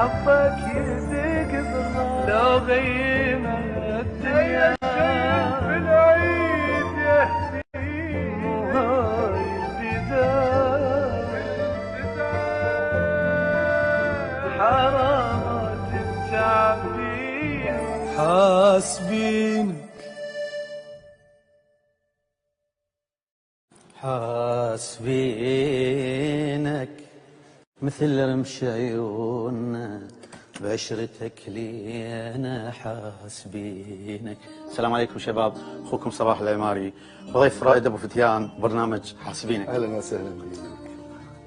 حبك يدق بالراس لو غيمة الدنيا في العيد يهديني وهاي البداية حرامات التعبين حاسبينك حاسبينك مثل رمش عيوننا بعشرتك لينا حاسبينك. السلام عليكم شباب، اخوكم صباح العماري وضيف رائد ابو فتيان برنامج حاسبينك. اهلا وسهلا بك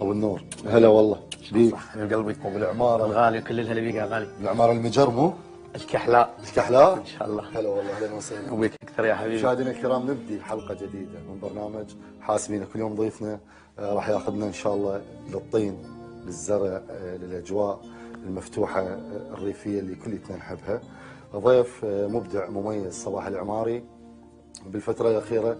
ابو النور. هلا والله بيك حبيب قلبي ابو العماره الغالي وكل الهلا بيك يا غالي. العماره المجر مو الكحلاء الكحلاء ان شاء الله. هلا والله اهلا وسهلا وبيك اكثر يا حبيبي. مشاهدينا الكرام، نبدي حلقه جديده من برنامج حاسبينك. كل يوم ضيفنا راح ياخذنا ان شاء الله للطين، للزرع، للاجواء المفتوحه الريفيه اللي كلنا نحبها. ضيف مبدع مميز صباح العماري. بالفتره الاخيره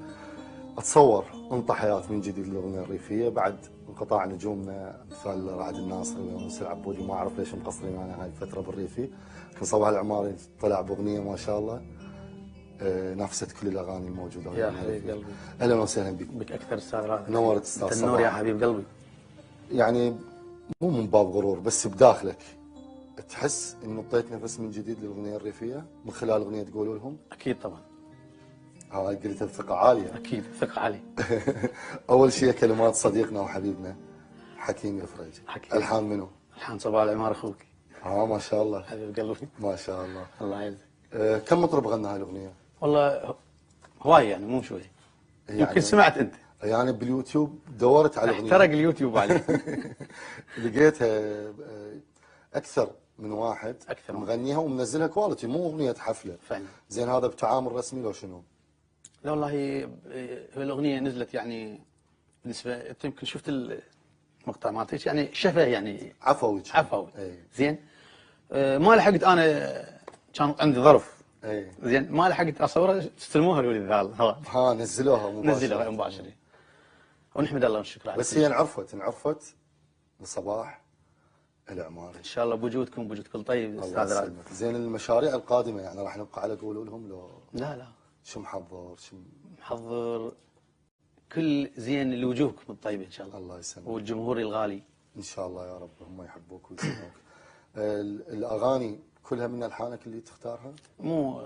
اتصور انطى حياه من جديد للاغنيه الريفيه بعد انقطاع نجومنا مثل رعد الناصري ويونس العبودي. ما اعرف ليش مقصرين معنا هاي الفتره بالريفي، لكن صباح العماري طلع باغنيه ما شاء الله نافست كل الاغاني الموجوده. يا حبيب قلبي اهلا وسهلا بك. بك اكثر استاذ رائد. نورت استاذ صباح. النور يا حبيب قلبي. يعني مو من باب غرور، بس بداخلك تحس انه اعطيت نفس من جديد للاغنيه الريفيه من خلال اغنيه تقولوا لهم؟ اكيد طبعا. هاي قلتها بثقه عاليه. اكيد ثقه علي. اول شيء كلمات صديقنا وحبيبنا حكيم يفرج. حكيم. الحان منو؟ الحان صباح العماري اخوك. ما شاء الله حبيب قلبي ما شاء الله. الله يعزك. كم مطرب غنى هاي الاغنيه؟ والله هواي يعني مو شوي. يعني يمكن سمعت انت. يعني باليوتيوب دورت على الاغنيه احترق اليوتيوب علي. لقيتها اكثر من واحد أكثر من مغنيها ومنزلها كواليتي، مو اغنيه حفله. فعلا. زين هذا بتعامل رسمي لو شنو؟ لا والله هي الاغنيه نزلت يعني بالنسبه انت يمكن شفت المقطع مالتك يعني شفه يعني عفوي عفوي. اي زين ما لحقت انا كان عندي ظرف. اي زين ما لحقت اصورها تستلموها الولد ها نزلوها مباشره. نزلوها مباشره ونحمد الله ونشكر على بس هي انعرفت بصباح العماري ان شاء الله بوجودكم بوجود كل طيب استاذ رائد. يسلمك. زين المشاريع القادمه يعني راح نبقى على قولوا لهم لو لا شو محضر شو محضر كل زين لوجوهكم الطيبه ان شاء الله. الله يسلمك. والجمهور الغالي ان شاء الله يا رب هم يحبوك ويسمعوك. الاغاني كلها من الحانك اللي تختارها؟ مو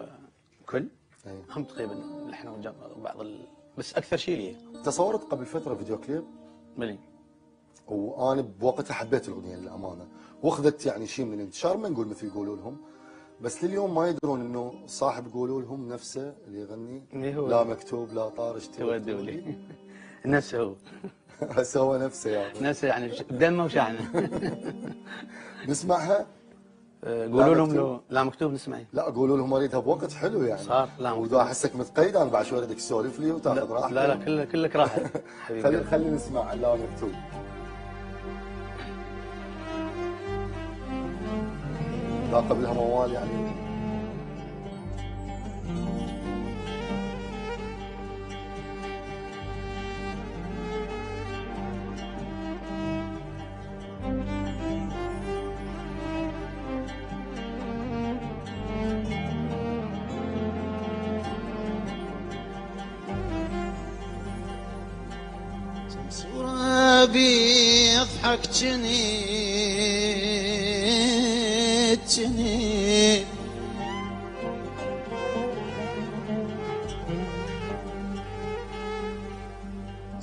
كل اي هم تقريبا نحن بعض بس اكثر شيء لي. تصورت قبل فتره فيديو كليب ملي وانا بوقتها حبيت الاغنيه للامانه، واخذت يعني شيء من الانتشار، ما نقول مثل يقولوا لهم، بس لليوم ما يدرون انه صاحب يقولوا لهم نفسه اللي يغني لا مكتوب لا طارش تودوا لي. نفسه هو. سوى نفسه يعني. نفسه يعني بدمه وشعنه. نسمعها؟ قولوا لهم لو لا مكتوب نسمعها. لا قولوا لهم اريدها بوقت حلو يعني. صار لا مكتوب. واذا احسك متقيد انا بعد شوي اريدك تسولف لي وتاخذ راحتك. لا كلك راحه. خلي نسمع لا مكتوب. لا قبلها موال يعني. صورة بيضحك جنيت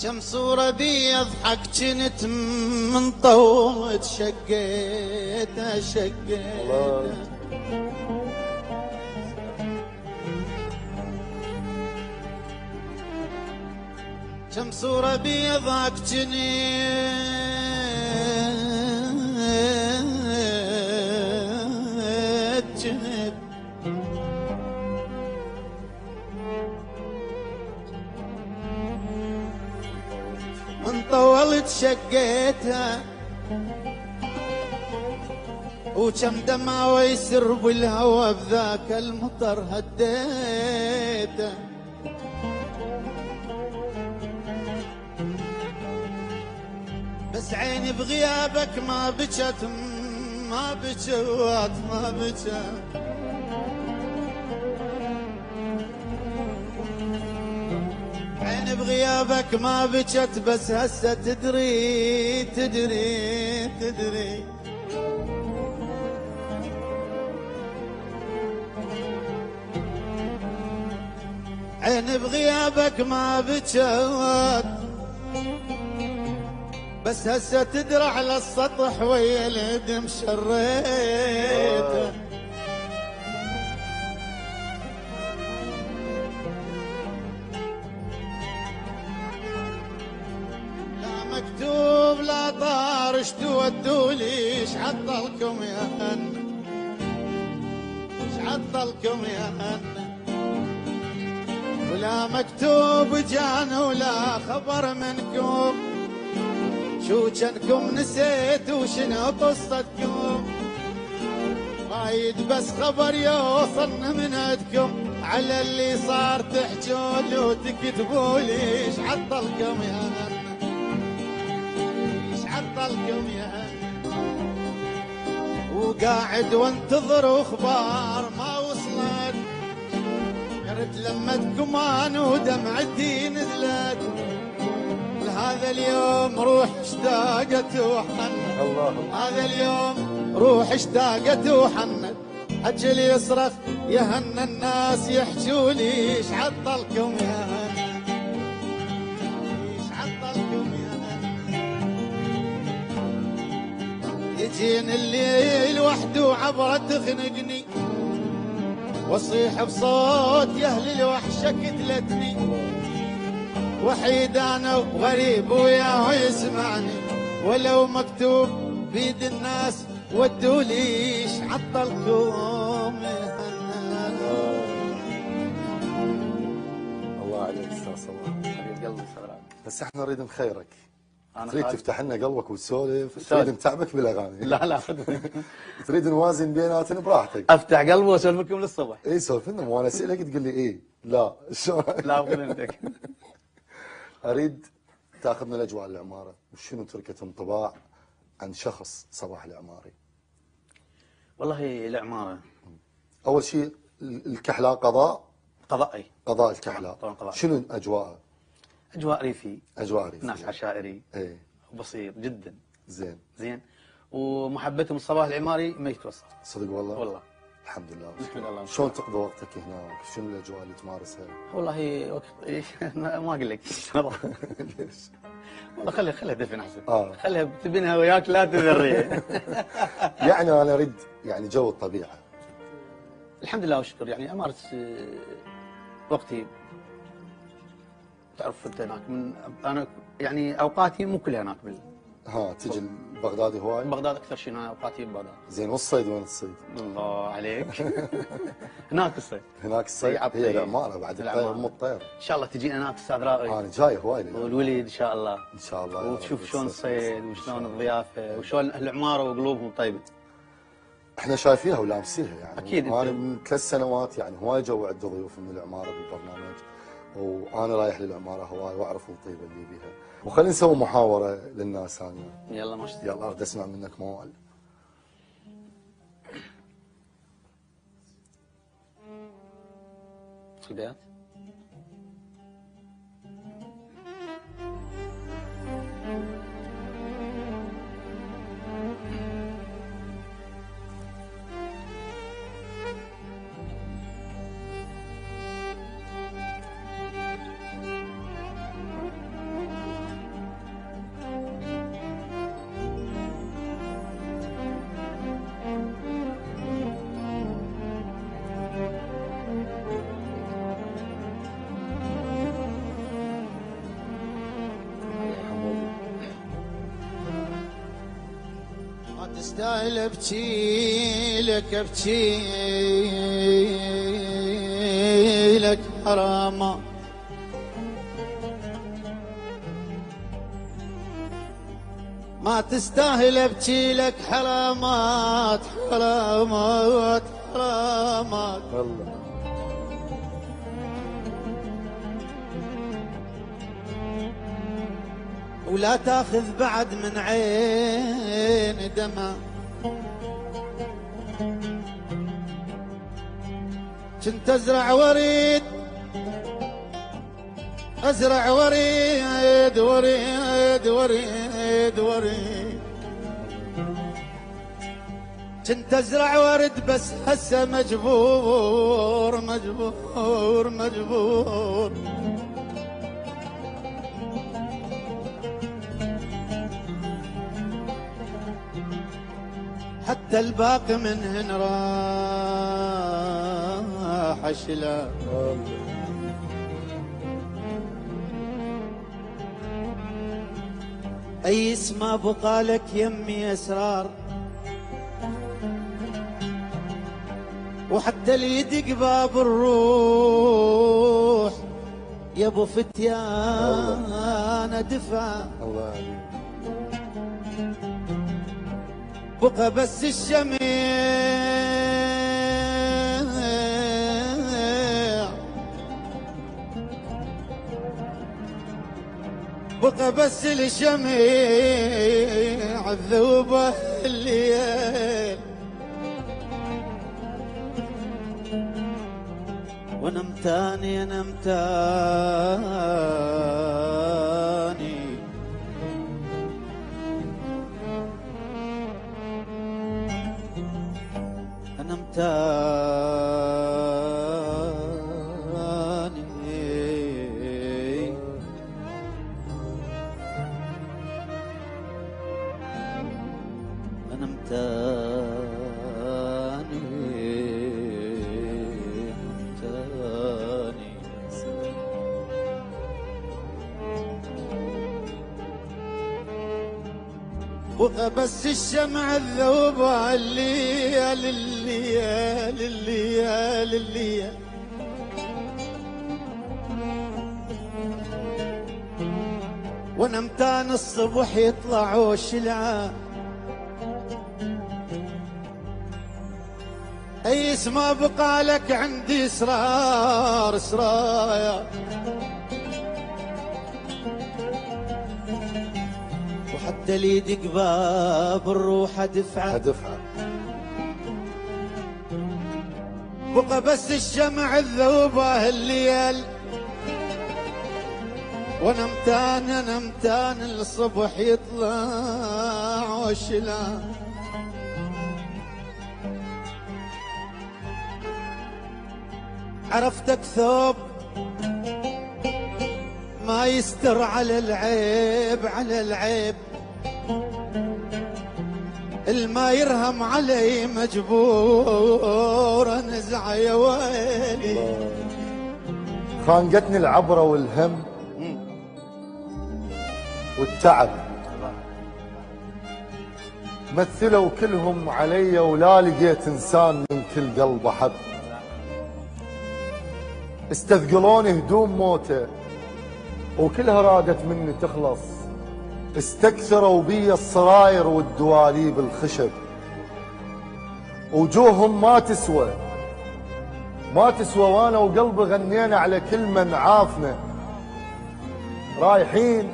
كم صورة بيضحك جنت من طوت شقيت كم صورة بيضحك جنت من طولت شقيتها وكم دمعة يسر بالهوى بذاك المطر هديته بس عيني بغيابك ما بكت ما بجوات ما بجوات عين بغيابك ما بجت بس هسه تدري تدري تدري عين بغيابك ما بجوات بس هسه تدري على السطح ويا الهدم شريته لا مكتوب لا طار ايش تودولي ايش عطلكم يا هن ايش عطلكم يا هن ولا مكتوب جان ولا خبر منكم شو جنكم نسيتوا شنو قصتكم رايد بس خبر يوصلنا من عندكم على اللي صار تحجون وتكتبوا لي ايش عطلكم يا هن ايش عطلكم يا هن وقاعد وانتظر اخبار ما وصلت قرت لمتكم انا ودمعتي نزلت هذا اليوم روح اشتاقت وحنت الله هذا اليوم روح اشتاقت وحنت اجل يصرخ يا هن الناس يحجوا لي ايش عطلكم يا هن ايش عطلكم يا هن يجين الليل وحده عبره تخنقني واصيح بصوت يا اهل الوحشه كتلتني وحيد انا وغريب وياه يسمعني ولو مكتوب بيد الناس ودوا لي ايش عطلكم يا هن الله عليك استاذ صلاح حبيب قلبي صغير. بس احنا نريد نخيرك أنا تريد خايف. تفتح لنا قلبك وتسولف تريد نتعبك بالاغاني لا لا تريد نوازن بيناتنا براحتك افتح قلبي واسولف لكم للصبح. اي سولف لنا وانا اسالك تقول لي ايه لا شلون لا بغنتك. اريد تاخذنا لاجواء العماره وشنو تركت انطباع عن شخص صباح العماري. والله العماره اول شيء الكحلاء قضائي قضاء الكحلاء طبعاً قضاء. شنو اجواءه؟ اجواء ريفي اجواء ريفية. ناس عشائري ايه وبسيط جدا زين زين ومحبتهم الصباح العماري ما يتوصف صدق والله والله. الحمد لله نحمد الله. شلون تقضي وقتك هناك؟ شنو الاجواء اللي تمارسها؟ والله وقت ما اقول لك ليش؟ والله خليها دفن احسن آه. خليها تبنها وياك لا تذريها. يعني انا اريد يعني جو الطبيعه. الحمد لله والشكر يعني امارس وقتي تعرف انت هناك من انا يعني اوقاتي مو كلها هناك ها تجي بغدادي هواي؟ بغداد اكثر شيء انا اوقاتي ببغداد. زين والصيد وين الصيد؟ الله عليك. هناك الصيد هناك الصيد صيعة هي طيب. العماره بعد الطير العمارة. مو الطير. ان شاء الله تجينا هناك استاذ رائد انا جاي هواي لله. والوليد ان شاء الله ان شاء الله يا رب. وتشوف شلون الصيد وشلون الضيافه وشلون اهل العماره وقلوبهم طيبه. احنا شايفينها ولامسينها يعني. أكيد. انا من 3 سنوات يعني هواي جو عندي ضيوف من العماره بالبرنامج وانا رايح للعماره هواي واعرف الطيبه اللي بيها. وخلينا نسوي محاوره للناس ثانيه. يلا مش يلا اريد اسمع منك موال. البيت ما تستاهل ابكي لك ابكي لك حراما ما تستاهل ابكي لك حرامات حرامات حرامات والله ولا تاخذ بعد من عين دمع كنت ازرع وريد ازرع وريد وريد وريد وريد، كنت ازرع ورد بس هسه مجبور مجبور مجبور. حتى الباقي منهن راح شلا، اي اسم بقى لك يمي اسرار، وحتى اللي يدق باب الروح يا ابو فتيان دفع. الله عليك. بقى بس الشميع، بقى بس الشميع الذوبة الليل، ونم تاني نم تاني، نم تاني، نم تاني تاني. وبس الشمع الذوبة الليل الليل الليل الليل، ونمتان الصبح يطلعوا شلعة، اي اسم بقى لك عندي اسرار اسرار، وحتى لي يدق باب الروح ادفعه ادفعه. بقى بس الشمع الذوبة الليل، ونمتان نمتان الصبح يطلع وشلا، عرفتك ثوب ما يستر على العيب على العيب، الما يرهم علي مجبور انزع يا ويلي. خانقتني العبرة والهم والتعب، مثلوا كلهم علي ولا لقيت انسان من كل قلب احب، استثقلوني هدوم موته وكلها رادت مني تخلص، استكثروا بي الصراير والدواليب الخشب، وجوههم ما تسوى ما تسوى، وانا وقلبي غنينا على كل من عافنا، رايحين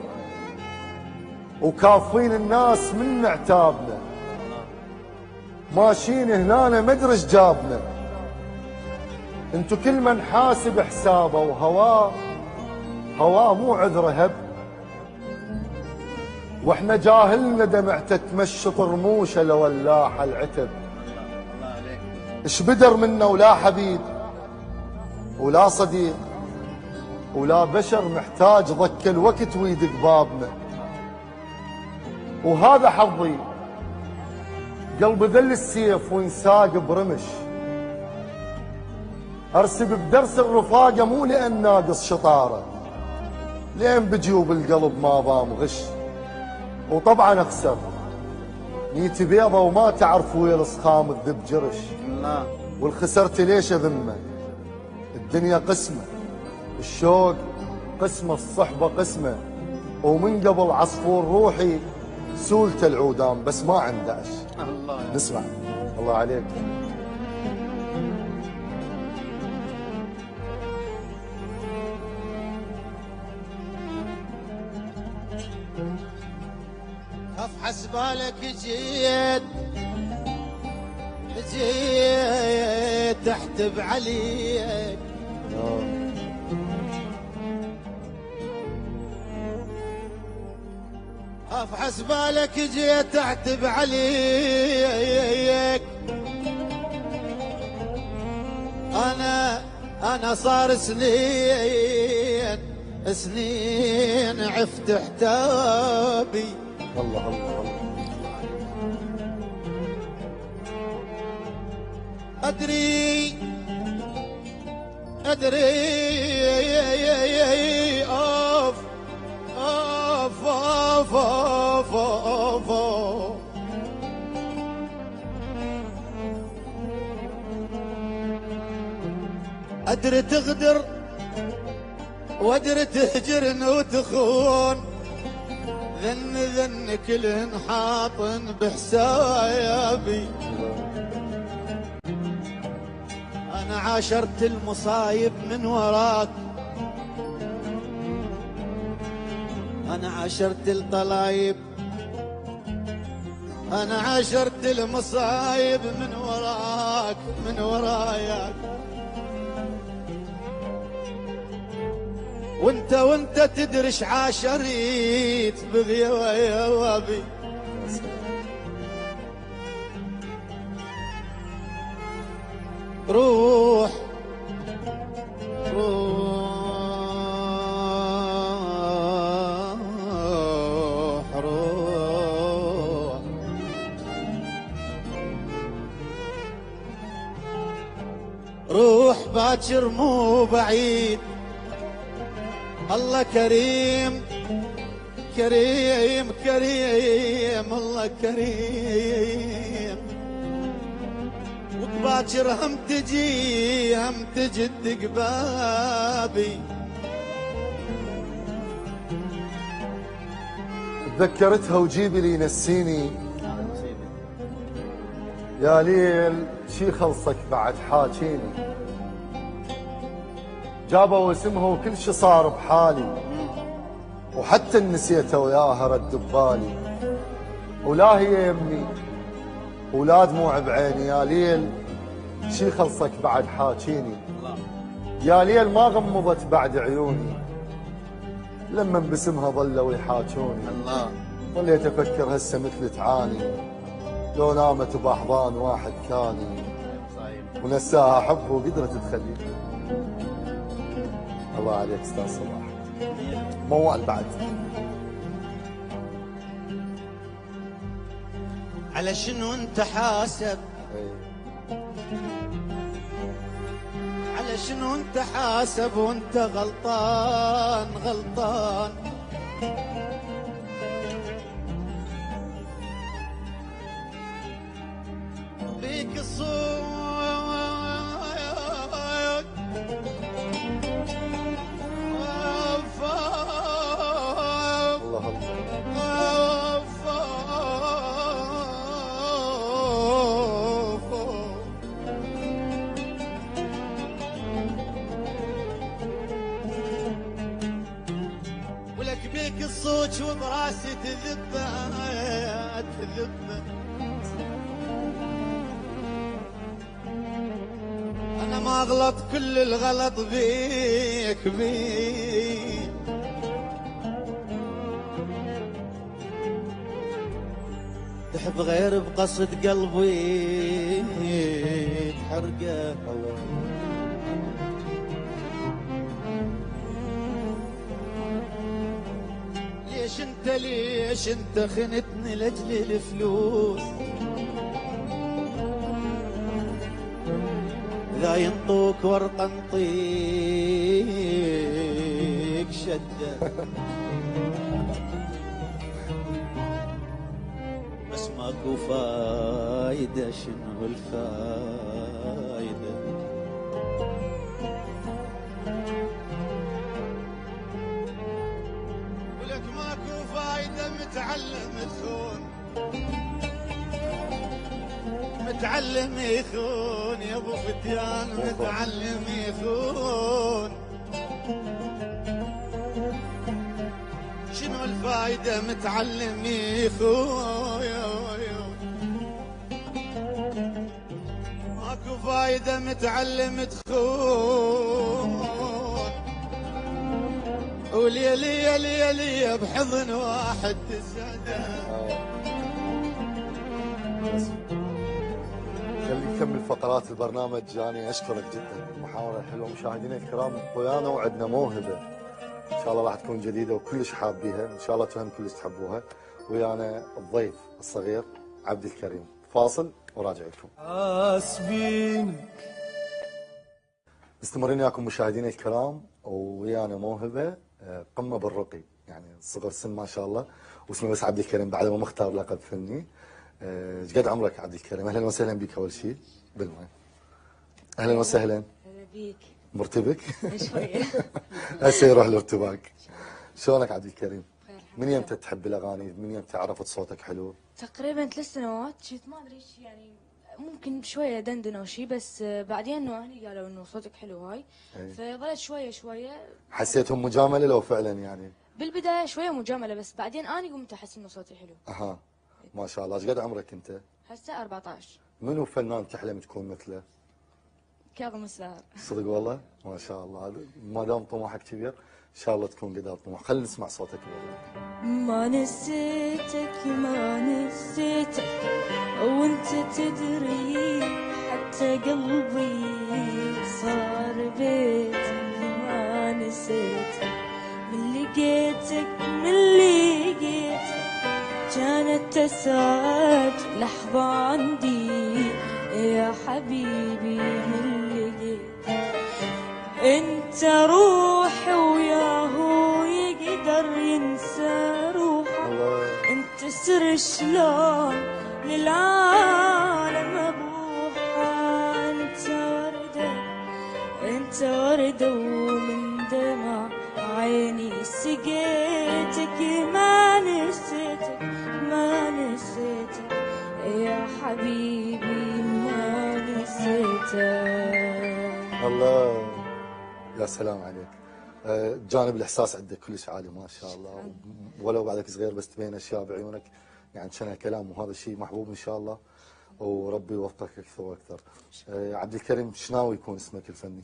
وكافين الناس من عتابنا، ماشيين هنا ما ادري ايش جابنا، انتو كل من حاسب حسابه وهواه مو عذره هب، واحنا جاهلنا دمعته تمشط رموشه لولاح العتب، ايش بدر منا ولا حبيب ولا صديق ولا بشر محتاج ضك الوقت ويدق بابنا، وهذا حظي قلب ذل السيف وانساق برمش، ارسب بدرس الرفاقه مو لان ناقص شطاره، لين بجيوب القلب ما بام غش، وطبعا اخسر نيتي بيضه وما تعرف ويل صخام الذب جرش، والخسرت ليش اذمه، الدنيا قسمه، الشوق قسمه، الصحبه قسمه، ومن قبل عصفور روحي سولت العودان بس ما عنده اش. نسمع. الله عليك. خف حسبالك جيت جيت جيت احتب عليك افحس بالك جيت احتب عليك انا صار سنين عفت حتابي الله الله الله. أدري أوف أوف أوف أوف أوف أوف. أدري تغدر وأدري تهجرن وتخون ذن كلهن حاطن بحسابي أنا عاشرت المصايب من وراك أنا عاشرت الطلايب أنا عاشرت المصايب من وراك من وراياك وانت تدرش عاشريت بغيابي روح روح باكر مو بعيد الله كريم كريم كريم الله كريم وباكر هم تجي تدق بابي تذكرتها وجيبي لي نسيني يا ليل شي خلصك بعد حاكيني جابوا اسمها وكل شي صار بحالي وحتى نسيتها وياها رد ببالي ولا هي يمي ولا دموع بعيني يا ليل شي خلصك بعد حاكيني يا ليل ما غمضت بعد عيوني لما باسمها ظلوا يحاكوني ظليت افكر هسه مثل تعاني لو نامت باحضان واحد كاني ونساها حب وقدرت تخليني. الله عليك استاذ صلاح موال بعد. على شنو انت حاسب على شنو انت حاسب وانت غلطان غلطان بيك الصوت بيك الصوت وبراسي تذبه انا ما اغلط كل الغلط بيك تحب غير بقصد قلبي تحرقه ليش انت خنتني لاجل الفلوس اذا ينطوك ورقه نطيك شده بس ماكو فايده شنو الفايده متعلم يخون يا ابو فتيان متعلم يخون شنو الفايدة متعلم يخون ماكو فايدة متعلم تخون، وليلي يا ليلي بحضن واحد تزعده. خلي نكمل فقرات البرنامج. أنا أشكرك جدا، المحاورة الحلوة. مشاهدينا الكرام، ويانا وعدنا موهبة إن شاء الله راح تكون جديدة وكلش حابيها، إن شاء الله تهم كلش تحبوها. ويانا الضيف الصغير عبد الكريم. فاصل وراجع لكم. مستمرين وياكم مشاهدينا الكرام، ويانا موهبة قمة بالرقي، يعني صغر سن ما شاء الله، واسمه بس عبد الكريم بعد ما مختار لقب فني. ايش قد عمرك عبد الكريم؟ اهلا وسهلا بك اول شيء بالماء. اهلا وسهلا. هلا بيك. مرتبك؟ شوية. هسه يروح الارتباك. شلونك عبد الكريم؟ من يمتى تحب الاغاني؟ من يمتى عرفت صوتك حلو؟ تقريبا 3 سنوات شفت ما ادري ايش يعني، ممكن شوية دندنة وشي، بس بعدين انه اهلي قالوا انه صوتك حلو هاي، فظلت شوية شوية. حسيتهم مجامله لو فعلا يعني؟ بالبداية شوية مجاملة، بس بعدين اني قمت احس انه صوتي حلو. اها ما شاء الله. ايش قد عمرك انت؟ هسه 14. منو فنان تحلم تكون مثله؟ كاظم الساهر. صدق والله؟ ما شاء الله. ما دام طموحك كبير ان شاء الله تكون قد الطموح. خلينا نسمع صوتك بالله. ما نسيتك ما نسيتك وانت تدري، حتى قلبي صار بيتك. ما نسيتك من لقيتك من لقيتك، كانت تسعد لحظة عندي يا حبيبي. من لقيتك انت روحي وياهو يقدر ينسى روحه. انت سر شلون للعالم ابوحه. انت وردة انت وردة ومن دمع عيني سقيتك. ما نسيتك ما نسيتك يا حبيبي، ما نسيتك. الله يا سلام عليك. جانب الاحساس عندك كلش عالي ما شاء الله، ولو بعدك صغير بس تبين اشياء بعيونك يعني شنها كلام، وهذا الشيء محبوب ان شاء الله، وربي يوفقك اكثر واكثر. عبد الكريم شناوي يكون اسمك الفني؟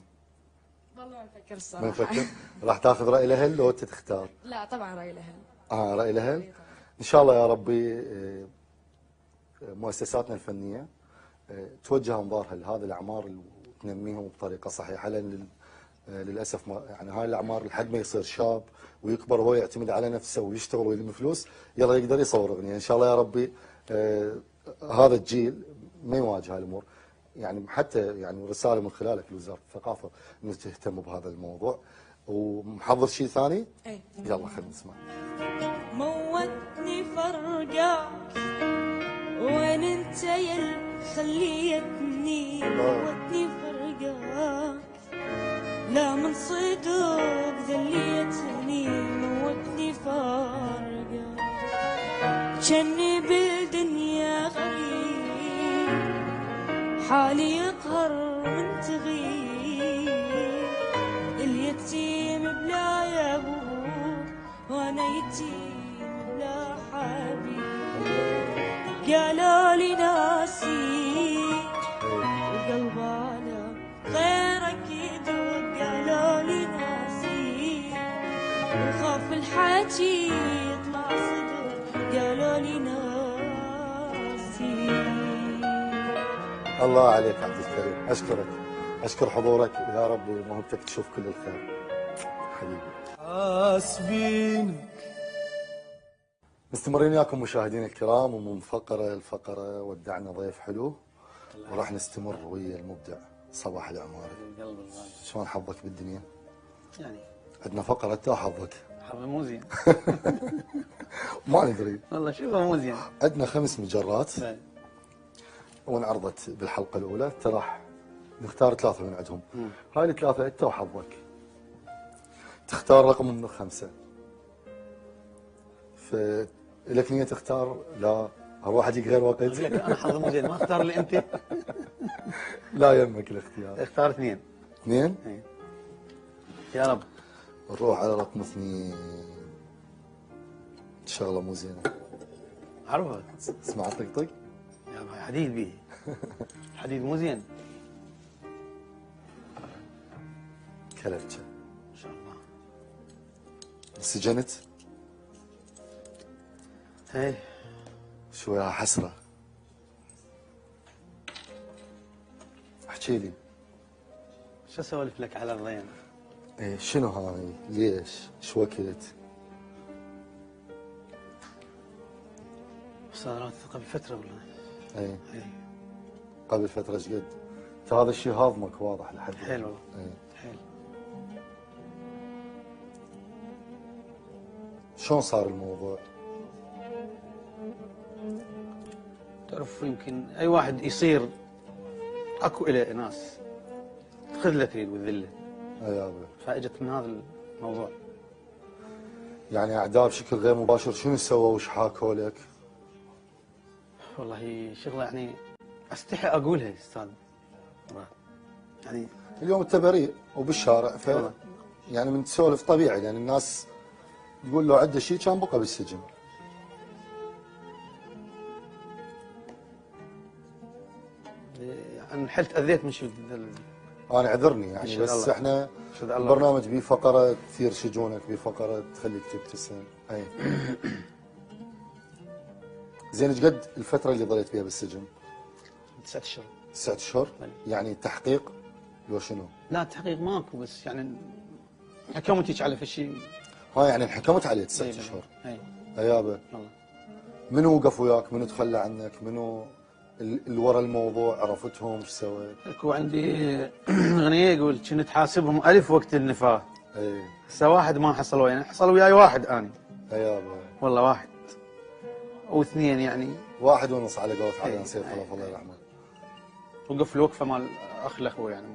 والله ما نفكر الصراحة. ما نفكر؟ راح تاخذ راي الاهل لو انت تختار؟ لا طبعا راي الاهل. راي الاهل؟ ان شاء الله يا ربي. مؤسساتنا الفنيه توجه انظارها لهذه الاعمار وتنميهم بطريقه صحيحه، لان للاسف يعني هاي الاعمار لحد ما يصير شاب ويكبر وهو يعتمد على نفسه ويشتغل ويلم فلوس، يلا يقدر يصور اغنيه. ان شاء الله يا ربي هذا الجيل ما يواجه هالامور، يعني حتى يعني رساله من خلالك لوزاره الثقافه انه تهتم بهذا الموضوع. ومحضر شيء ثاني؟ اي يلا خلينا نسمع. موتني فرقاك وين انت يل خليتني. موتني فرقاك لا من صدق ذليتني. موتني فرقاك جني بالدنيا غريب، حالي يقهر من تغيب. اليتيم بلا يا ابوه وانا يتيم بلا حبيب. قالوا لي ناسيك وقلب على غيرك يدق. قالوا لي ناسيك وخاف الحكي يطلع صدق. قالوا لي ناسيك. الله عليك عبد الكريم، اشكرك، اشكر حضورك، ويا رب موهبتك تشوف كل الخير حبيبي. مستمرين وياكم مشاهدينا الكرام، ومن فقره لفقره ودعنا ضيف حلو، وراح نستمر ويا المبدع صباح العماري. شلون حظك بالدنيا؟ يعني عندنا فقره انت وحظك. حظي مو زين. ما ندري والله شوفه مو زين. عندنا 5 مجرات وانعرضت بالحلقه الاولى، انت راح نختار 3 من عندهم. هاي الثلاثه انت وحظك، تختار رقم من 5. فلك نية تختار؟ لا اروح اجيك غير وقت. انا حظي مو زين، ما اختار اللي انت. لا يمك الاختيار. اختار 2. 2 يا رب. نروح على رقم 2. شغله مو زينه. عرفت. اسمع طقطق. يا حديد به. الحديد مو زين. كلبشه. ما شاء الله. سجنت؟ اي شوية حسرة. احكي لي. شو اسولف لك على الضيم؟ ايه شنو هاي؟ ليش؟ شو وكلت؟ صارت قبل فتره والله. ايه اي قبل فترة ايش قد؟ انت هذا الشيء هاضمك واضح لحد الآن. حيل والله. ايه. حيل. شلون صار الموضوع؟ تعرف يمكن اي واحد يصير اكو الى ناس تخذله تريد وتذله، اي يابا. فاجت من هذا الموضوع. يعني اعداء بشكل غير مباشر شنو سووا وش حاكوا لك؟ والله شغله يعني استحي اقولها استاذ مراد. يعني اليوم انت بريء وبالشارع والله. يعني من تسولف طبيعي لان الناس تقول له عنده شيء كان بقى بالسجن. يعني حلت اذيت من شو انا عذرني يعني إن شاء بس الله. احنا شاء الله. البرنامج بيه فقره تثير شجونك، بيه فقره تخليك تبتسم. اي. زين ايش قد الفتره اللي ظليت بيها بالسجن؟ 9 اشهر. 9 اشهر؟ أي. يعني تحقيق لو شنو؟ لا تحقيق ماكو، بس يعني حكمتك على شيء. ها يعني انحكمت عليه 9 اشهر. اي يابا. والله. منو وقف وياك؟ منو تخلى عنك؟ منو اللي ورا الموضوع عرفتهم؟ ايش سويت؟ اكو عندي اغنيه يقول كنت حاسبهم الف وقت النفاه، اي. هسه واحد ما حصل وياي، حصل وياي واحد اني. يابا. والله واحد او اثنين يعني. 1.5 على قولة عدنان أي. سيف الله يرحمه. وقف الوقفه مال اخ الاخوه يعني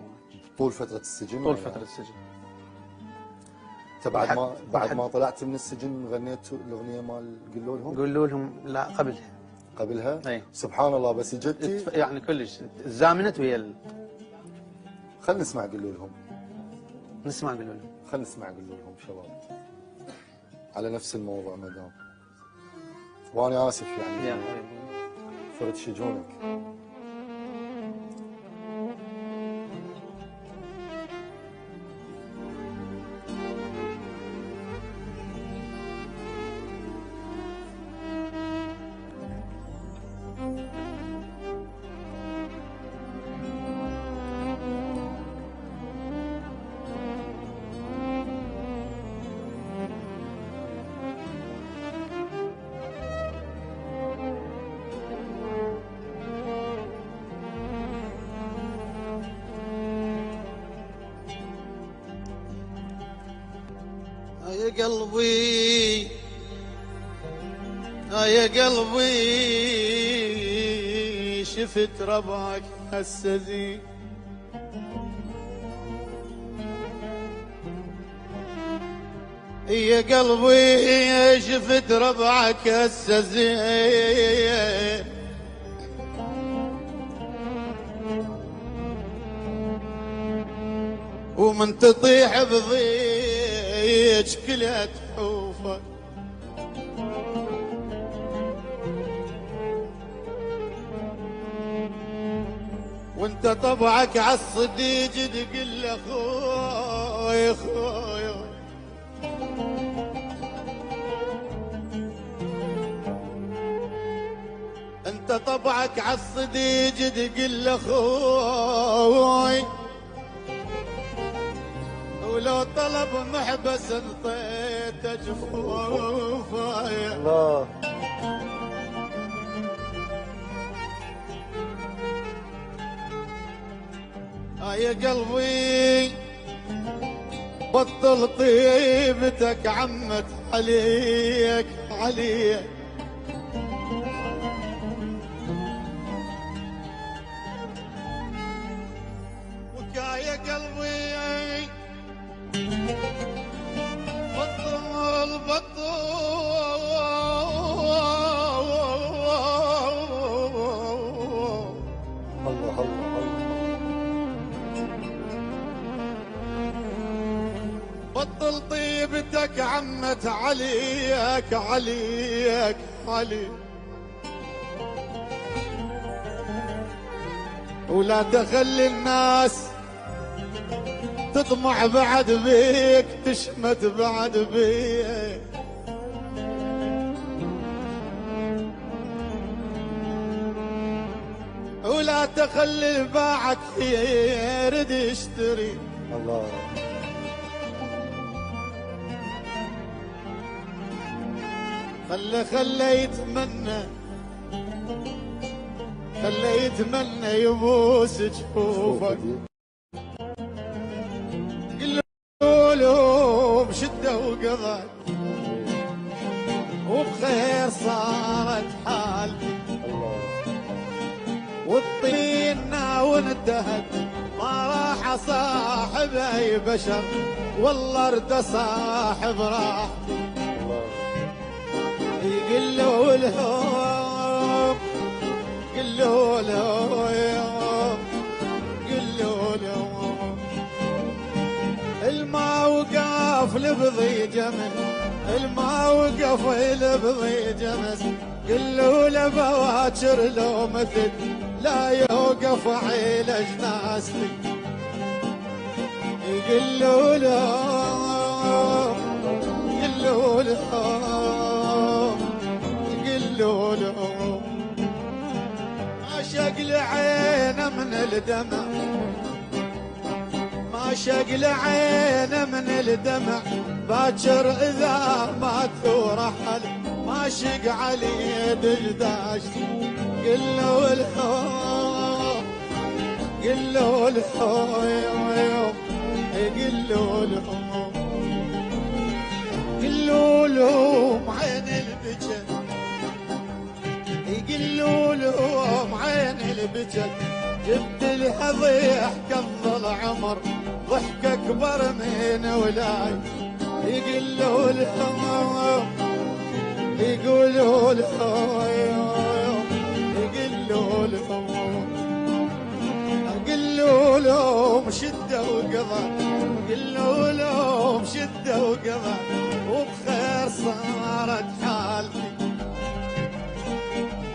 طول فترة السجن؟ طول ولا؟ فتره السجن. انت بعد لحد- ما طلعت من السجن غنيت الاغنية مال قولوا لهم؟ قولوا لهم لا قبلها. قبلها؟ أي. سبحان الله. بس اجتي يعني كلش زامنت ويا خلينا نسمع قولوا لهم. نسمع قولوا لهم. خلينا نسمع قولوا لهم شباب على نفس الموضوع مدام. وانا اسف يعني يا حبيبي. فرد شجونك. يا قلبي يا قلبي شفت ربعك هسه زين، يا قلبي شفت ربعك هسه زين، ومن تطيح بضيج كلها تحوفك، وانت طبعك عالصديج تقول له خوي خوي، انت طبعك عالصديج تقول له خوي، ولو طلب محبس انطيته جفوفاي. الله. يا قلبي بطل طيبتك عمت عليك عليك، وكا يا قلبي بطل الله الله بطل طيبتك عمت عليك عليك عليك، ولا تخلي الناس تطمع بعد بيك تشمت بعد بيك ولا تخلي باعك يرد يشتري. الله. خلى يتمنى يبوس جفوفك. قلولهم شدة وقضت وبخير صارت حالتي والطينة وانتهت ما راح صاحب اي بشر والله ارد صاحب راحتي. قلوا لهم الماء وقف لبضي جمل الماء وقف لبضي جمس. قلوا له بواكر لو مثل لا يوقف عيلج ناسلي. قلوا لهم ما شق عينه من الدمع ما شق عينه من الدمع باكر اذا مات ورحل ما شق عليه دجداش. قلوا لهم عين البجد. يقلوا لهم عين البجد جبت لها ضحك افضل عمر ضحك اكبر من ولاي. يقولوا لهم شده وقضى. قلوا لهم شده وقضى وبخير صارت حالتي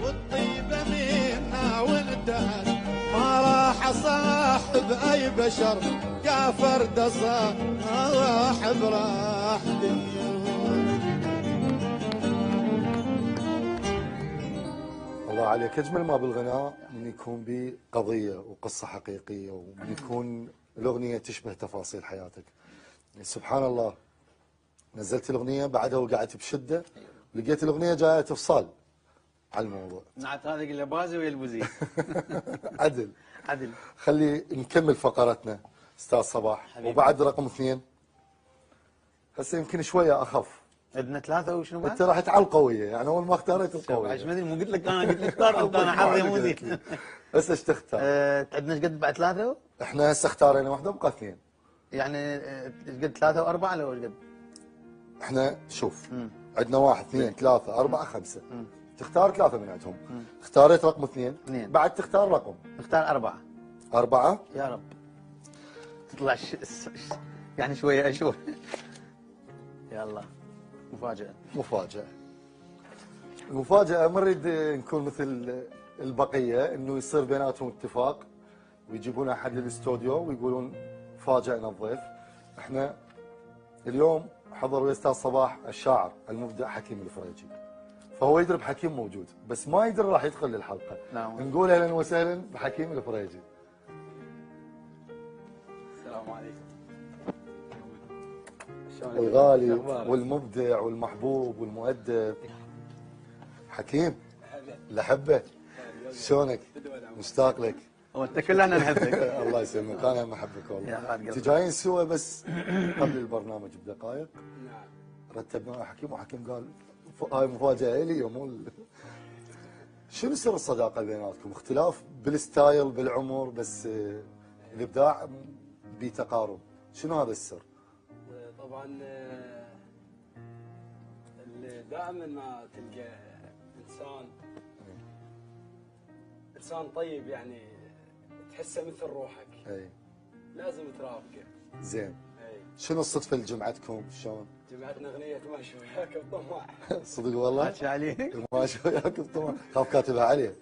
والطيبه منا وانتهت ما راح صاحب اي بشر كافر صاحب راحتي. الله عليك. اجمل ما بالغناء من يكون بقضيه وقصه حقيقيه ومن يكون الاغنيه تشبه تفاصيل حياتك. سبحان الله، نزلت الاغنيه بعدها وقعت بشده ولقيت الاغنيه جايه تفصال على الموضوع. نعت هذه اللبازي ويا البوزي. عدل. خلي نكمل فقرتنا استاذ صباح حبيبي. وبعد رقم 2 هسه يمكن شويه اخف. عندنا 3 وشنو بعد؟ انت راح تعال قويه يعني اول ما اختاريت القويه. ايش مدري مو قلت لك انا اختار انت انا حظي مو زين. هسه ايش تختار؟ عندنا ايش قد بعد 3؟ احنا هسه اختارينا واحده بقى 2. يعني ايش قد 3 و4 لو ايش قد؟ احنا شوف عندنا 1 2 3 4 5 تختار 3 من عندهم. اختاريت رقم 2 بعد تختار رقم. اختار 4 يا رب تطلع يعني شويه اشوف. يلا مفاجأة. المفاجأة ما نريد نكون مثل البقية انه يصير بيناتهم اتفاق ويجيبون احد للاستوديو ويقولون فاجأنا الضيف. احنا اليوم حضر الاستاذ صباح الشاعر المبدع حكيم الفريجي. فهو يدري بحكيم موجود بس ما يدري راح يدخل للحلقة. نعم. نقول اهلا وسهلا بحكيم الفريجي. السلام عليكم. الغالي والمبدع والمحبوب والمؤدب حكيم الأحبة، شلونك؟ مشتاق لك. وانت كلنا نحبك. الله يسلمك، انا ما احبك والله. انت جايين سوا بس قبل البرنامج بدقائق رتبنا حكيم وحكيم قال هاي مفاجأة لي مو شنو سر الصداقة بيناتكم؟ اختلاف بالستايل بالعمر بس الابداع بتقارب، شنو هذا السر؟ طبعا دائما ما تلقى انسان طيب يعني تحسه مثل روحك. اي لازم ترافقه. زين. شنو الصدفه اللي جمعتكم؟ شلون؟ جمعتنا اغنيه ماشي وياك بطمع. صدق والله؟ ماشي عليك؟ ماشي وياك بطمع، خاف كاتبها عليه.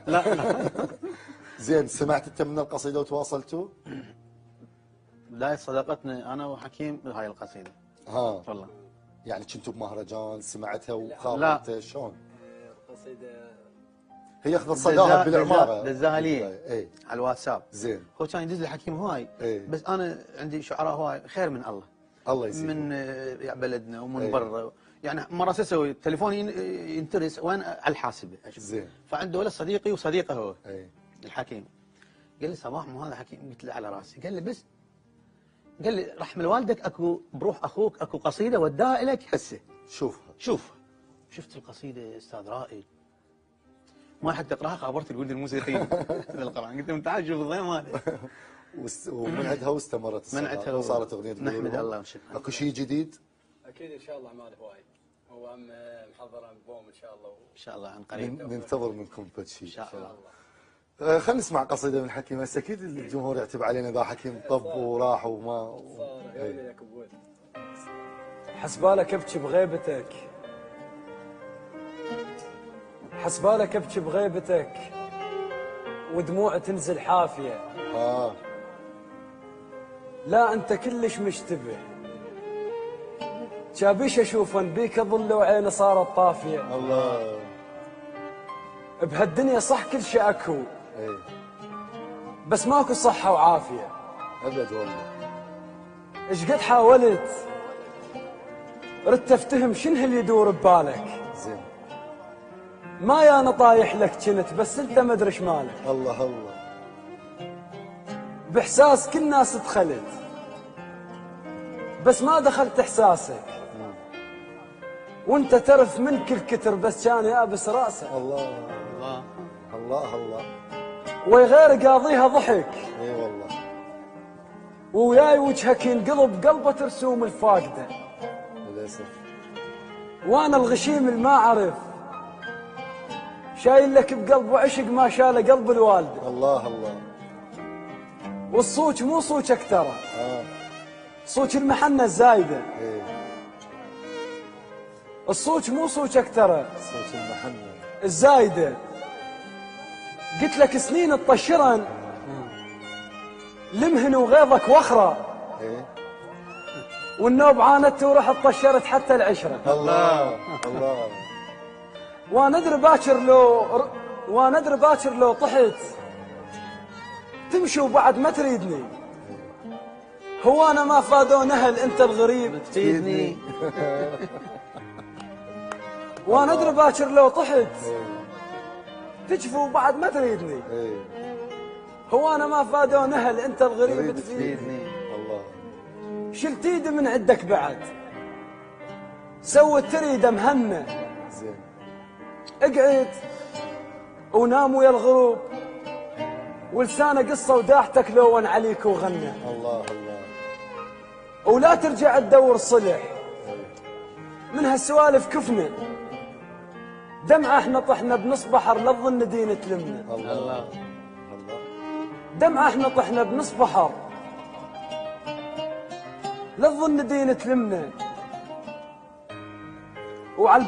لا زين، سمعت انت من القصيده وتواصلتوا؟ بداية صداقتنا أنا وحكيم بهاي القصيدة. والله يعني كنتوا بمهرجان سمعتها وخابرتها شلون؟ القصيدة هي اخذت صداها بالعماره دزاها لي اي على الواتساب. زين. هو كان يدز لي حكيم هواي. بس انا عندي شعراء هواي خير من الله. الله يسلمك. من بلدنا ومن برا، يعني مره اسوي التليفون ينترس وانا على الحاسبه. زين. فعنده ولد صديقي وصديقه هو الحكيم. قال لي صباح مو هذا حكيم؟ قلت له على راسي. قال لي بس، قال لي رحم والدك اكو بروح اخوك اكو قصيده وداها اليك هسه شوفها. شفت القصيده استاذ رائد، ما حد تقراها خابرت الولد الموسيقي بالقران. قلت له تعال شوف الضيم هذا. ومن عندها واستمرت من عندها وصارت اغنيه. نحمد الله وشكرا. اكو شيء جديد؟ اكيد ان شاء الله اعمال هواي. هو محضر البوم ان شاء الله ان شاء الله عن قريب. ننتظر منكم فد شيء ان شاء الله. خلينا نسمع قصيده من حكيم. هسه اكيد الجمهور يعتب علينا اذا حكيم طب وراح وما صار حسبالك ابكي بغيبتك، حسبالك ابكي بغيبتك ودموع تنزل حافيه. لا انت كلش مشتبه، شابيش اشوفن بيك اظل وعيني صارت طافيه. الله. بهالدنيا صح كل شيء اكو، بس ماكو صحه وعافيه ابد والله. ايش قد حاولت ردت افتهم شنو اللي يدور ببالك. زين. ما يا انا طايح لك كنت، بس انت ما ادري ايش مالك. الله الله. باحساس كل الناس دخلت، بس ما دخلت احساسك. وانت ترث منك الكتر، بس كان يابس راسك. الله الله الله الله. وغير قاضيها ضحك. اي والله. وياي وجهك ينقلب قلبه ترسوم الفاقده. للاسف. وانا الغشيم اللي ما اعرف شايل لك بقلبه عشق ما شاله قلب الوالده. الله الله. والصوت مو صوتك ترى، صوت المحنه الزايده. الصوت مو صوتك ترى، صوت المحنه الزايده. قلت لك سنين تطشرن لمهن وغيظك وخره. والنوب عانت ورحت طشرت حتى العشره. الله الله. وانا ادري باكر لو طحت تمشي وبعد ما تريدني. هو انا ما فادون اهل انت الغريب تفيدني. وانا ادري باكر لو طحت تجفي وبعد ما تريدني. هو انا ما فادون اهل انت الغريب تفيدني. الله. شلت ايدي من عندك بعد سوت تريده مهنه. زين. اقعد ونام ويا الغروب، ولسانه قصه وداحتك لون عليك وغنى. الله الله. ولا ترجع تدور صلح من هالسوالف كفنا. دمعه احنا طحنا بنص بحر لا تظن دينا تلمنا. الله الله. دمعه احنا طحنا بنص بحر لا تظن دينا تلمنا. وعلى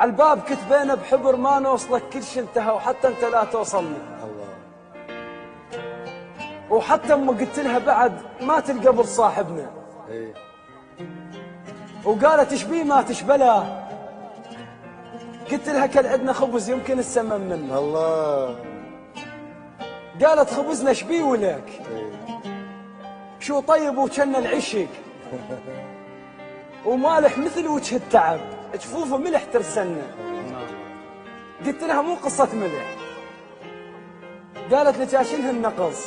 الباب كتبينا بحبر ما نوصلك كل شي انتهى، وحتى انت لا توصلني. الله. وحتى اما قلت لها بعد ما تلقى صاحبنا. وقالت ايش بيه ما تشبله. قلت لها كل عندنا خبز يمكن السمم منه. الله. قالت خبزنا ايش بيه ولك. شو طيب وكنا العشق ومالح مثل وجه التعب، جفوفه ملح ترسلنا. قلت لها مو قصة ملح. قالت لي جاشنها النقص.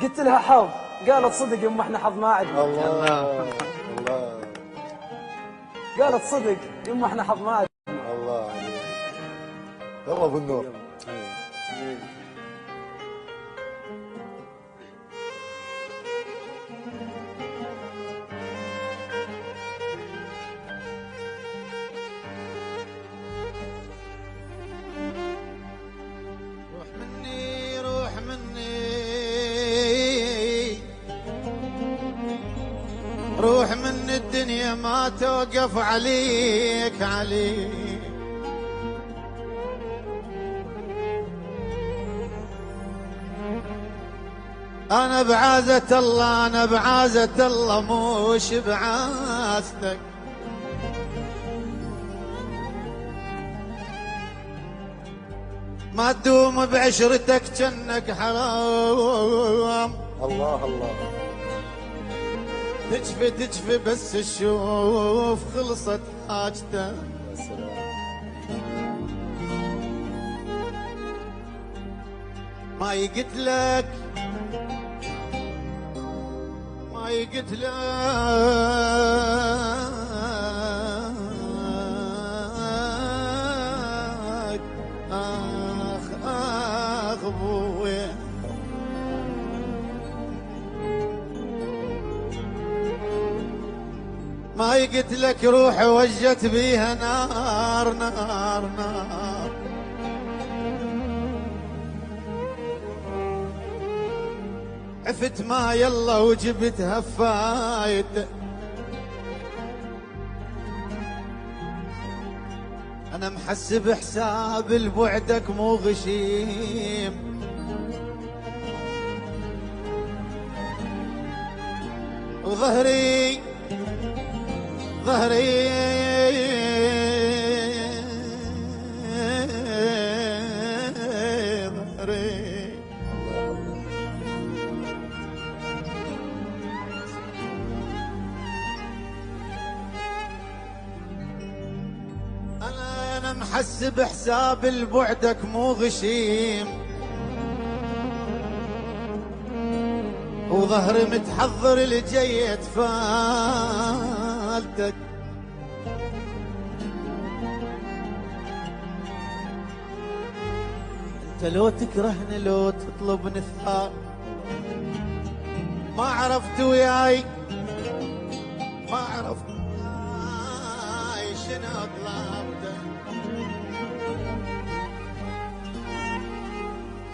قلت لها حظ. قالت صدق يما احنا حظ ما عندنا. الله الله. قالت صدق يما احنا حظ ما عندنا. الله عليك. يلا ابو النور. روح من الدنيا ما توقف عليك عليك. أنا بعازة الله، أنا بعازة الله موش بعازتك. ما تدوم بعشرتك جنك حرام. الله الله. تجفي تجفي بس الشوف خلصت حاجته. يا سلام. ما يقتلك ما يقتلك آخ آخ أبوي. ما يقتلك روح وجت بيها نار نار نار. عفت ما يلا وجبت هفايت. انا محسب حساب لبعدك مو غشيم. وظهري ظهري ظهري أنا محسب حساب لبعدك مو غشيم. وظهري متحضر لجيت فالتك. انت لو تكرهني لو تطلبني الثار. ما عرفت وياي ما عرفت وياي شنو طلبته.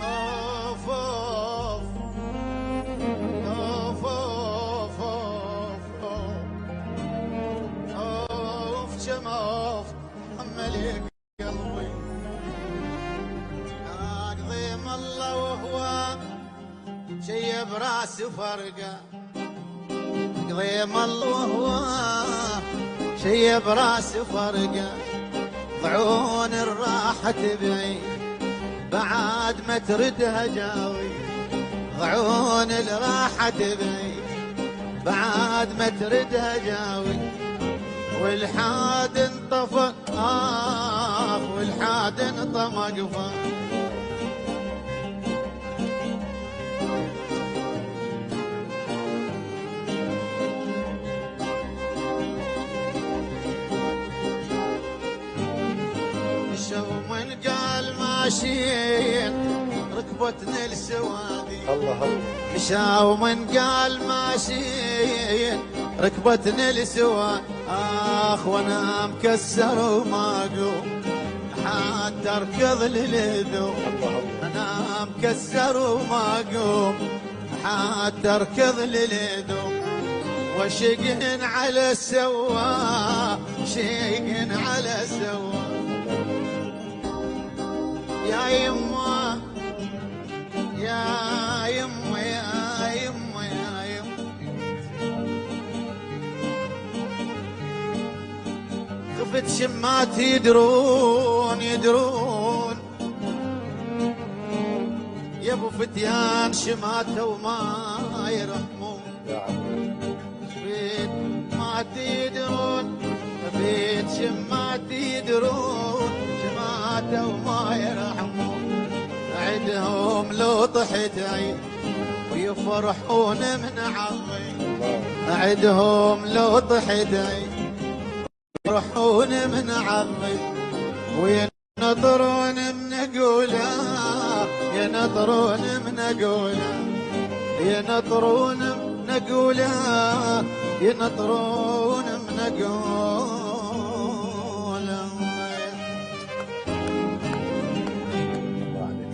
اوف اوف اوف اوف اوف اوف شموف حملك قلبي. عظيم الله وهو شي براس فرقه. عظيم الله وهو شي براس فرقه. ضعون الراحة تبعي بعد ما تردها جاوي. ضعون الراحة تبعي بعد ما تردها جاوي. والحاد انطفى والحاد انطمق فا. ومن قال ماشيين ركبتني السوادي. الله الله. مشى ومن قال ماشيين ركبتني السواد. وانا مكسر وما اقوم حتى اركض للذوب. انا مكسر وما اقوم حتى اركض للذوب. وشقن على السوا شقن على السوا. يا يما يا يما يا يما يا يما. خفت شمات يدرون يدرون. يا ابو فتيان شماته وما يرحمون. خفت ما تدرون خفت شمات يدرون شماته وما يرحمون. عدهم لو طحت عيد ويفرحون من عظي. عدهم لو طحت عيد يفرحون من عظي. وينطرون من قوله ينطرون من قوله ينطرون من قوله ينطرون من قوله.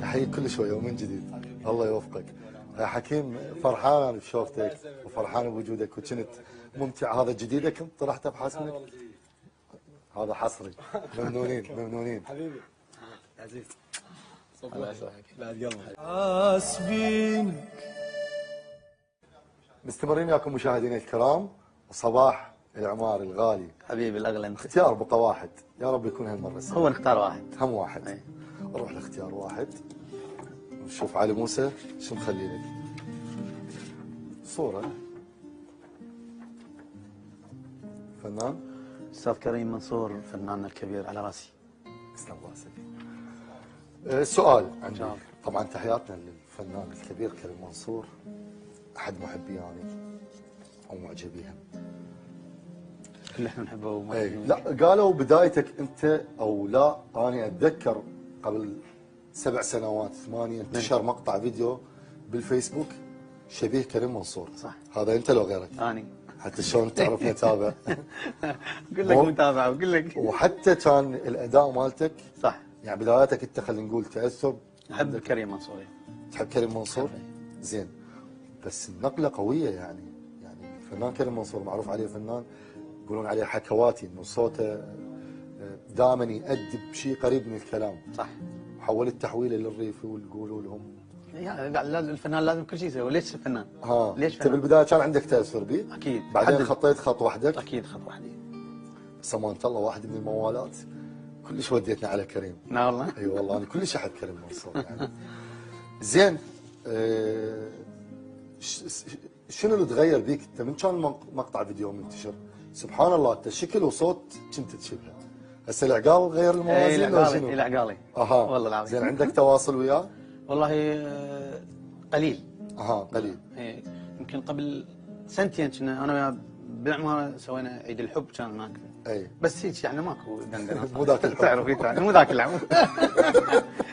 احييك كل شويه ومن جديد. الله يوفقك يا حكيم. فرحان بشوفتك وفرحان بوجودك وكنت ممتع. هذا جديدة كنت طرحته بحاسمك؟ هذا حصري. ممنونين ممنونين حبيبي عزيز. الله يسعدك. بعد يلا حاسبينك مستمرين وياكم مشاهدينا الكرام، وصباح العمار الغالي حبيبي الاغلى انت. اختيار بقى واحد، يا رب يكون هالمره سهل. هو نختار واحد. هم واحد. أي. نروح لاختيار واحد ونشوف علي موسى شو مخلي لك. صوره فنان استاذ كريم منصور فناننا الكبير على راسي. يسلم راسك. السؤال عندي، طبعا تحياتنا للفنان الكبير كريم منصور، احد محبي يعني او معجبيهم. اللي احنا نحبه اي لا، قالوا بدايتك انت او لا، انا اتذكر قبل 7 سنوات 8 انتشر مقطع فيديو بالفيسبوك شبيه كريم منصور. صح. هذا انت لو غيرك؟ اني. حتى شلون تعرفني اتابع. اقول لك متابع واقول لك. وحتى كان الاداء مالتك صح. يعني بداياتك انت خلينا نقول تاثر. احب كريم منصور. تحب كريم منصور؟ زين. بس النقله قويه يعني الفنان كريم منصور معروف عليه فنان يقولون عليه حكواتي، انه صوته دائما يؤدي بشيء قريب من الكلام. صح. وحول التحويله للريف ويقولوا لهم يعني الفنان لازم كل شيء يسوي. ليش فنان؟ ليش فنان؟ انت بالبدايه كان عندك تاثر به؟ اكيد. بعدين خطيت خط وحدك؟ اكيد خط وحدي. بس امانه الله واحد من الموالات كلش وديتنا على كريم. لا والله. اي والله انا كلش احب كريم منصور يعني. زين، شنو اللي تغير بيك انت من كان مقطع فيديو منتشر؟ سبحان الله انت شكل وصوت كنت تشبهه. هسه العقال غير الموازين ولا شنو؟ العقالي. والله العظيم. زين، عندك تواصل وياه؟ والله قليل. قليل. يمكن قبل سنتين كنا انا وياه بالعماره سوينا عيد الحب كان هناك. اي بس هيك يعني ماكو دندنه. مو ذاك الحب. تعرف مو ذاك العمر.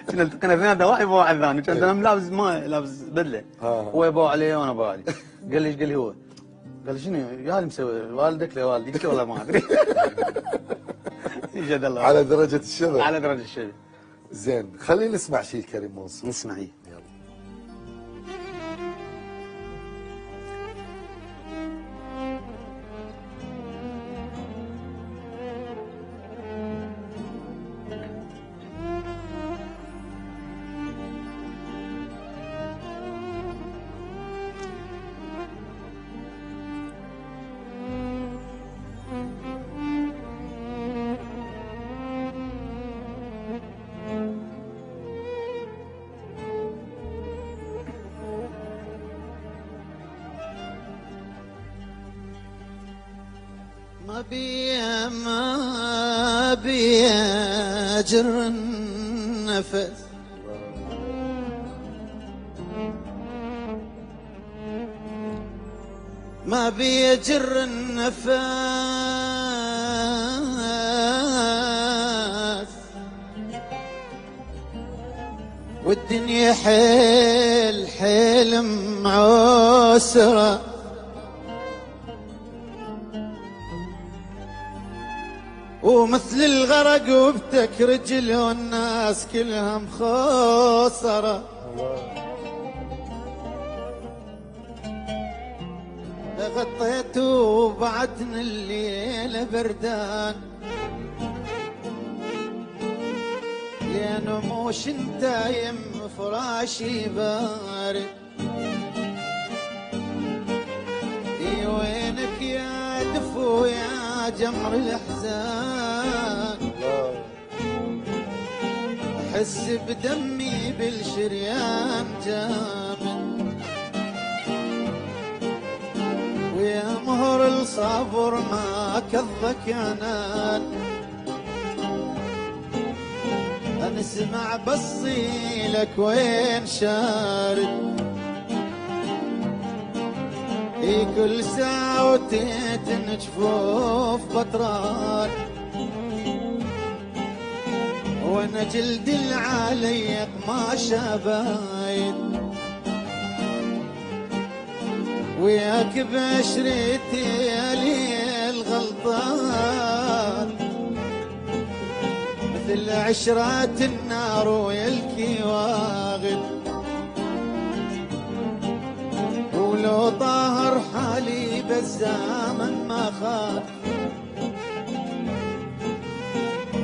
كنا التقينا اثنين واحد يبغى على الثاني، كان انا لابس لابس بدله. هو يبغى عليه وانا ابغى عليه. قال لي ايش؟ قال لي هو. قال لي شنو يا اللي مسوي والدك لوالدي؟ قلت له والله ما ادري. جد الله. على درجه الشبه. على درجه الشبه. زين، خلينا نسمع شيء كريم منصور. نسمعيه. يلا. ما بي أجر النفس ما بي أجر النفس والدنيا حيل معسرة ومثل الغرق وبتك رجل والناس كلها مخسرة غطيت وبعدن الليل بردان لين موش نايم فراشي بارد وينك يا دفو يا جمر الاحزان احس بدمي بالشريان جامد ويا مهر الصبر ما كظك عنان اسمع بصيلك وين شارد كل ساعة وتيتن جفوف بطران وانا جلد العليق ما شبايد وياك بشريتي ليل غلطان مثل عشرات النار ويلكي واغد ولو طاهر حالي بالزمن ما خاف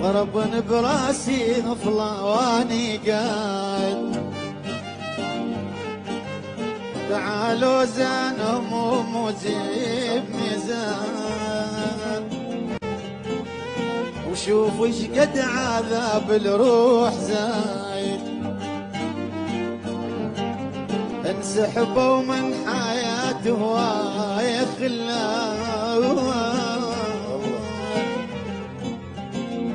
غربن براسي غفلة واني قاعد تعالوا زين هموم وجيب ميزان وشوفوا ايش قد عذاب الروح زايد انسحبوا من حياته هواي خلاه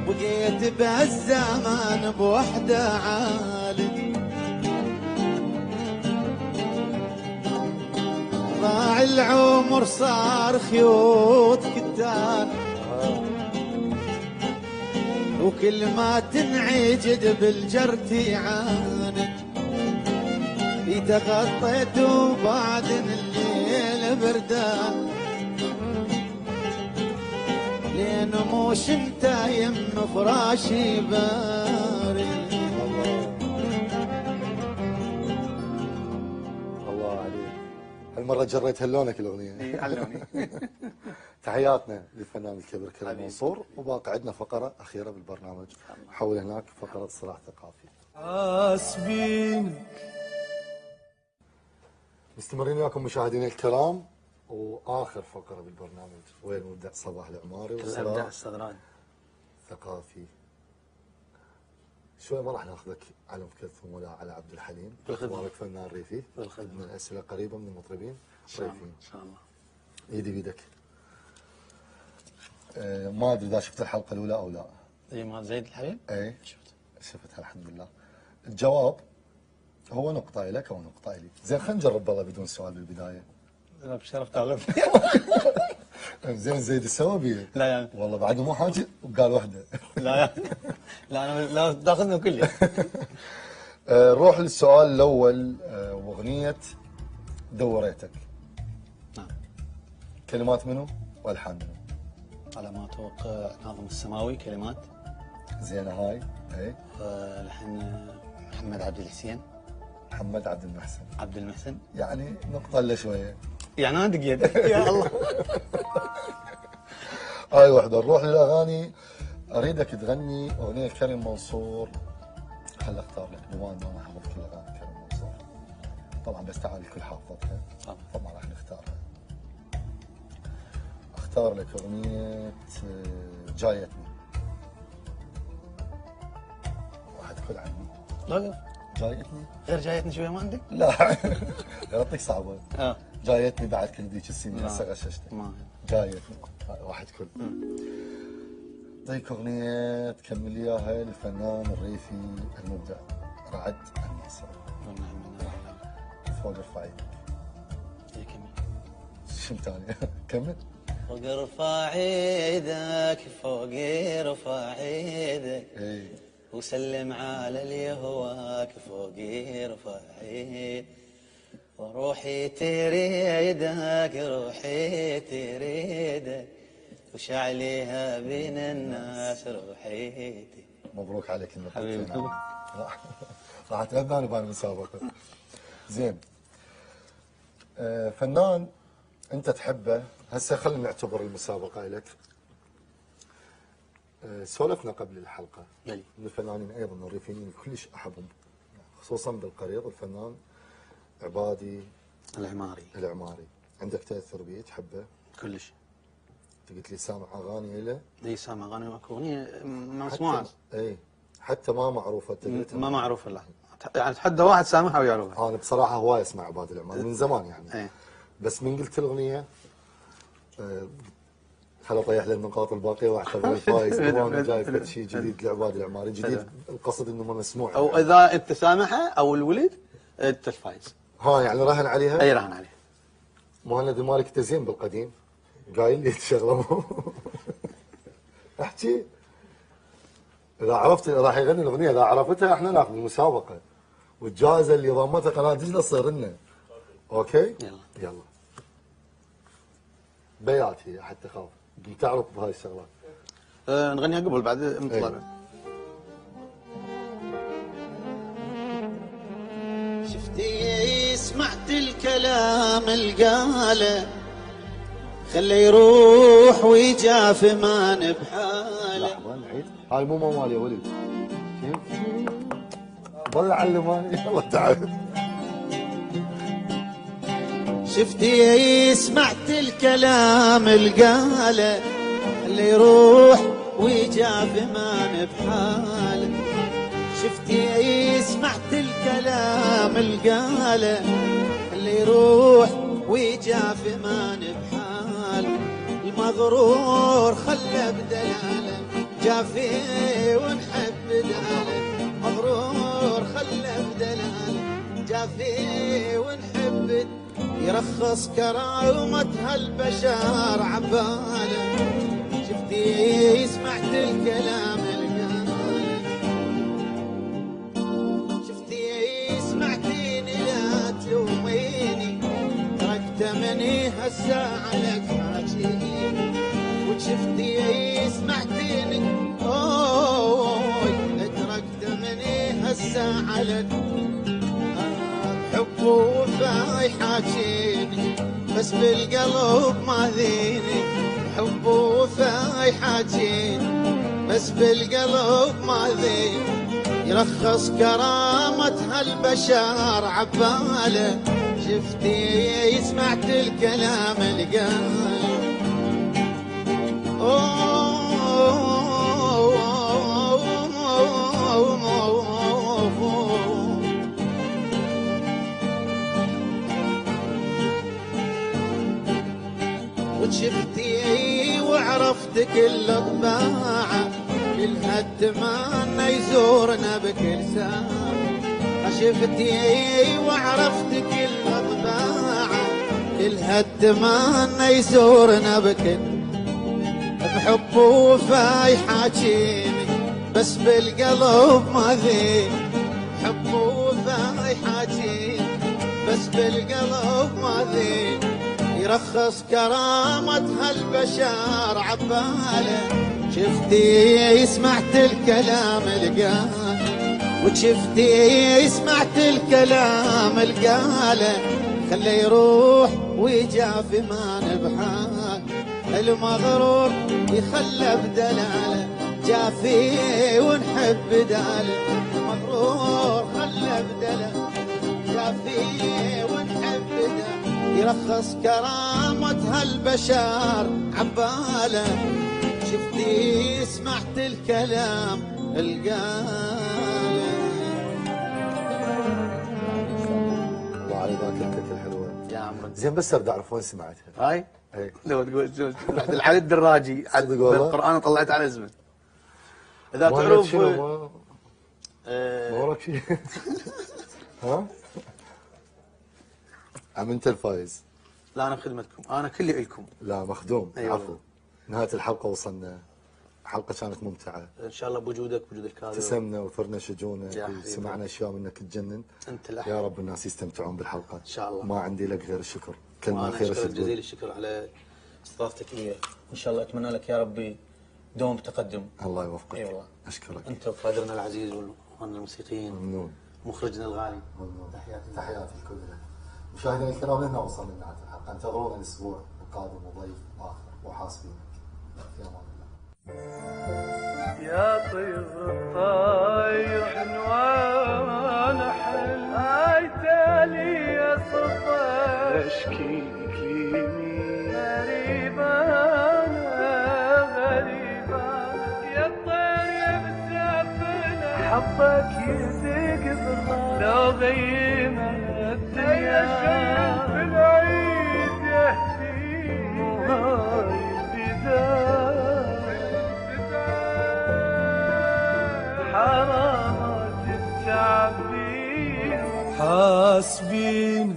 بقيت بهالزمان بوحدة عالي ضاع العمر صار خيوط كتان وكل ما تنعجد بالجرت يعاند تغطيت وبعد الليل بردان لين موش انت يم فراشي بارد. الله عليك، هالمرة جريت هاللونك الأغنية. علوني. تحياتنا للفنان الكبير كريم منصور، وباقي عندنا فقرة أخيرة بالبرنامج حول هناك فقرة صراع ثقافي. حاسبينك. مستمرين وياكم مشاهدينا الكرام، واخر فقره بالبرنامج وين مبدأ صباح العماري الابداع الصدران ثقافي. شوي ما راح ناخذك على ام كلثوم ولا على عبد الحليم، باعتبارك فنان ريفي من الاسئله قريبه من المطربين الريفيين ان شاء الله. ايدي بيدك. ما ادري اذا شفت الحلقه الاولى او لا. اي مال زيد الحبيب؟ اي شفتها الحمد لله. الجواب هو نقطة لك أو نقطة لي. زين خلينا نجرب بالله بدون سؤال بالبداية. لا بشرف تغلب. زين زيد سوى بيه. لا يعني والله بعد مو حاجة وقال وحدة. لا يعني لا انا لا تاخذنا كلي. نروح للسؤال الأول، وأغنية دوريتك. نعم. كلمات منو والحان منو؟ على ما اتوقع ناظم السماوي كلمات. زين هاي اي. لحن محمد عبد الحسين. محمد عبد المحسن. عبد المحسن. يعني نقطة الا شوية. يعني انا دقيت. يا الله. هاي وحدة. نروح للأغاني. أريدك تغني أغنية كريم منصور. خل أختار لك بما أنه أنا حافظ كل أغاني كريم منصور. طبعا بس تعال الكل حافظتها. طبعا راح نختارها. اختار لك أغنية جايتني. واحد كل عني. لا جايتني؟ غير جايتني شوية ما عندك؟ لا غلطتك صعبة. اه جايتني بعد كل ذيك السنين هسه غششتك. جايتني واحد كل. اعطيك اغنية تكمل اياها للفنان الريفي المبدع رعد الناصر. فوق ارفع ايدك. شو ثاني؟ كمل. فوق ارفع ايدك فوق ارفع ايدك وسلم على اللي يهواك فوق ارفع ايدك وروحي تريدك روحي تريدك وش عليها بين الناس روحي. مبروك عليك حبيبي. راح اتغنى انا بالمسابقة. زين. فنان انت تحبه هسه خلينا نعتبر المسابقة لك. سولفنا قبل الحلقة من الفنانين ايضا الريفيين كلش احبهم خصوصا بالقريض الفنان عبادي العماري. عندك تاثر به تحبه؟ كلش. انت قلت لي سامع اغاني له؟ اي سامع اغاني ماكو اغنية مسموعة. اي حتى ما معروفة. ما معروفة لا يعني تحدى واحد سامعها ويعرفها. انا بصراحة هواي اسمع عبادي العماري من زمان يعني. ايه. بس من قلت الاغنية خل اطيح للنقاط الباقيه واعتبر الفايز. وانا جايب شيء جديد لعبادي العماري جديد. القصد انه ما مسموع او يعني. اذا انت سامحها او الولد انت الفايز. ها يعني رهن عليها؟ اي رهن عليها. مهند المالك انت زين بالقديم قايل لي شغله. احكي. اذا عرفت راح يغني الاغنيه، اذا عرفتها احنا ناخذ المسابقه والجائزه اللي ضمتها قناه دجله تصير لنا. اوكي؟ يلا. بيات هي حتى خاف تعرف بهاي الشغلات. نغنيها قبل بعد نطلع. شفتي سمعت الكلام القاله خلي يروح ويجاف ما بحاله. لحظه نعيد. هاي مو مالي يا ولد. ضل علماني. يلا تعال. شفتي سمعت الكلام القاله اللي يروح ويجاب ما بحاله. شفتي سمعت الكلام القاله اللي يروح ويجاب ما بحاله. المغرور خلى بدلاله جافي ونحب دلاله. مغرور خلى بدلاله جافي ونحب يرخص كرامة هالبشر عباله. شفتي سمعت الكلام القاله. شفتي سمعتيني لا تلوميني تركت مني هالساعة لك حاجيني. وشفتي سمعتيني تركت مني هالساعة لك حب وفاي حاجيني بس بالقلب ما ذيني. حب وفاي حاجيني بس بالقلب ما ذيني. يرخص كرامة هالبشر عباله. شفتي سمعت الكلام اللي قاله. وشفتي وعرفت كل الطباعة كلها اتمنى يزورنا بكل ساعة. شفتي وعرفت كل الطباعة كلها اتمنى يزورنا بكل. بحب وفاي حاجيني بس بالقلب ما ذيني. حب وفاي حاجيني بس بالقلب ما ذيني. يرخص كرامة هالبشر عباله. شفتي سمعت الكلام القاله. وشفتي سمعت الكلام القاله خلي يروح ويجافي ما نبحال. المغرور يخلى بدلاله جافي ونحب داله. المغرور خلى بدلاله جافي ونحب داله. يرخص كرامة هالبشر عباله. شفتي سمعت الكلام القاله. الله على ذاك الكت الحلوه يا عمرو زين. بس اريد اعرف وين سمعتها. هاي اي لو تقول رحت الحال الدراجي صدق والله؟ بالقرآن طلعت على اسمه. اذا ما تعرف شنو ما وراك شيء. ها عم انت الفايز. لا انا بخدمتكم، انا كلي الكم. لا مخدوم. أيوة. عفو. نهايه الحلقه وصلنا. حلقه كانت ممتعه. ان شاء الله بوجودك وجود الكادر ابتسمنا وثرنا شجونك يا حبيبي. وسمعنا اشياء منك تجنن. انت الأحلى. يا رب الناس يستمتعون بالحلقه ان شاء الله. ما عندي لك غير الشكر. كلمه وانا اخيره اشكرك شو تقول؟ جزيل الشكر على استضافتك لي. ان شاء الله اتمنى لك يا ربي دوم تقدم. الله يوفقك. اي والله. اشكرك. انت وكادرنا العزيز واخواننا الموسيقيين. ممنون. مخرجنا الغالي. ممنون. تحياتي الكل. مشاهدينا الكرام لنا وصلنا لنهايه الحلقه. انتظرونا الاسبوع القادم وضيف اخر وحاسبينك. في امان الله. يا طير الطير عنوان حل عيتالي يا صفا اشكيك يمين غريبة أنا غريبة يا الطير يا مسافنا حبك يزيق بالراس لو غيمة الدنيا شايف العيد يهدي هاي البداية حرامات التعبير حاسبين